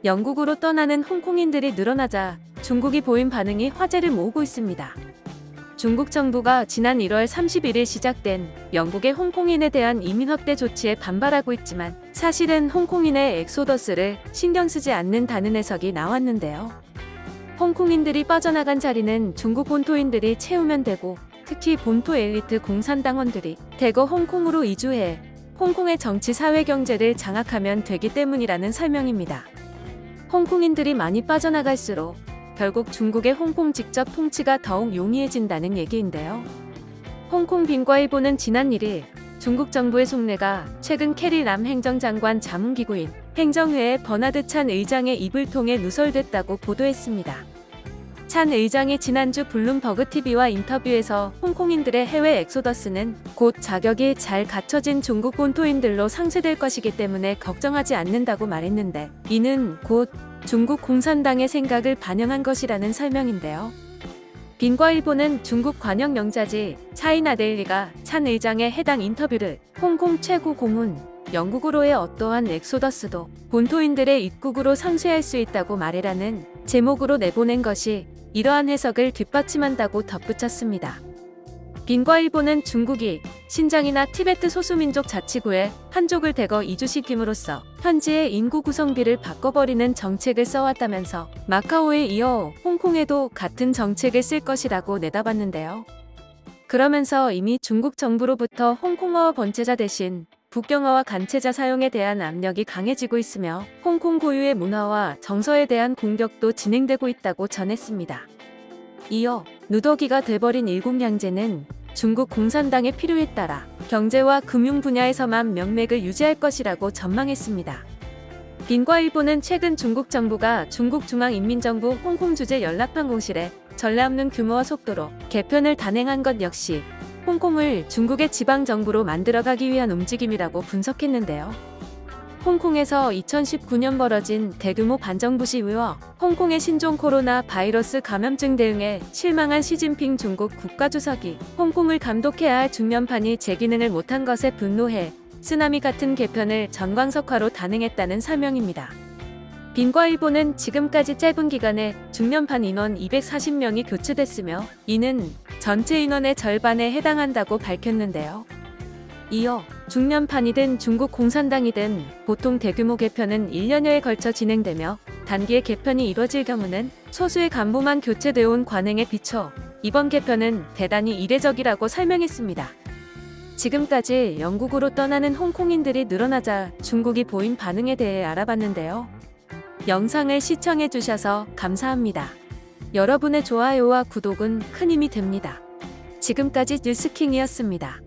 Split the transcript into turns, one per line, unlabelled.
영국으로 떠나는 홍콩인들이 늘어나자 중국이 보인 반응이 화제를 모으고 있습니다. 중국 정부가 지난 1월 31일 시작된 영국의 홍콩인에 대한 이민 확대 조치에 반발하고 있지만 사실은 홍콩인의 엑소더스를 신경 쓰지 않는다는 해석이 나왔는데요. 홍콩인들이 빠져나간 자리는 중국 본토인들이 채우면 되고, 특히 본토 엘리트 공산당원들이 대거 홍콩으로 이주해 홍콩의 정치, 사회, 경제를 장악하면 되기 때문이라는 설명입니다. 홍콩인들이 많이 빠져나갈수록 결국 중국의 홍콩 직접 통치가 더욱 용이해진다는 얘기인데요. 홍콩 빈과일보는 지난 1일 중국 정부의 속내가 최근 캐리 람 행정장관 자문기구인 행정회의 버나드 찬 의장의 입을 통해 누설됐다고 보도했습니다. 찬 의장이 지난주 블룸버그 TV와 인터뷰에서 홍콩인들의 해외 엑소더스는 곧 자격이 잘 갖춰진 중국 본토인들로 상쇄될 것이기 때문에 걱정하지 않는다고 말했는데, 이는 곧 중국 공산당의 생각을 반영한 것이라는 설명인데요. 빈과일보는 중국 관영 영자지 차이나데일리가 찬 의장의 해당 인터뷰를 홍콩 최고 고문, 영국으로의 어떠한 엑소더스도 본토인들의 입국으로 상쇄할 수 있다고 말해라는 제목으로 내보낸 것이 이러한 해석을 뒷받침한다고 덧붙였습니다. 빈과일보는 중국이 신장이나 티베트 소수민족 자치구에 한족을 대거 이주시킴으로써 현지의 인구 구성비를 바꿔버리는 정책을 써왔다면서 마카오에 이어 홍콩에도 같은 정책을 쓸 것이라고 내다봤는데요. 그러면서 이미 중국 정부로부터 홍콩어 번체자 대신 북경어와 간체자 사용에 대한 압력이 강해지고 있으며 홍콩 고유의 문화와 정서에 대한 공격도 진행되고 있다고 전했습니다. 이어 누더기가 돼버린 일국양제는 중국 공산당의 필요에 따라 경제와 금융 분야에서만 명맥을 유지할 것이라고 전망했습니다. 빈과일보는 최근 중국 정부가 중국 중앙인민정부 홍콩 주재 연락방공실에 전례 없는 규모와 속도로 개편을 단행한 것 역시 홍콩을 중국의 지방정부로 만들어가기 위한 움직임이라고 분석했는데요. 홍콩에서 2019년 벌어진 대규모 반정부 시위와 홍콩의 신종 코로나 바이러스 감염증 대응에 실망한 시진핑 중국 국가주석이 홍콩을 감독해야 할 중련판이 제 기능을 못한 것에 분노해 쓰나미 같은 개편을 전광석화로 단행했다는 설명입니다. 빈과일보는 지금까지 짧은 기간에 중련판 인원 240명이 교체됐으며 이는 전체 인원의 절반에 해당한다고 밝혔는데요. 이어 중련판이든 중국 공산당이든 보통 대규모 개편은 1년여에 걸쳐 진행되며 단기에 개편이 이뤄질 경우는 소수의 간부만 교체되어 온 관행에 비춰 이번 개편은 대단히 이례적이라고 설명했습니다. 지금까지 영국으로 떠나는 홍콩인들이 늘어나자 중국이 보인 반응에 대해 알아봤는데요. 영상을 시청해주셔서 감사합니다. 여러분의 좋아요와 구독은 큰 힘이 됩니다. 지금까지 뉴스킹이었습니다.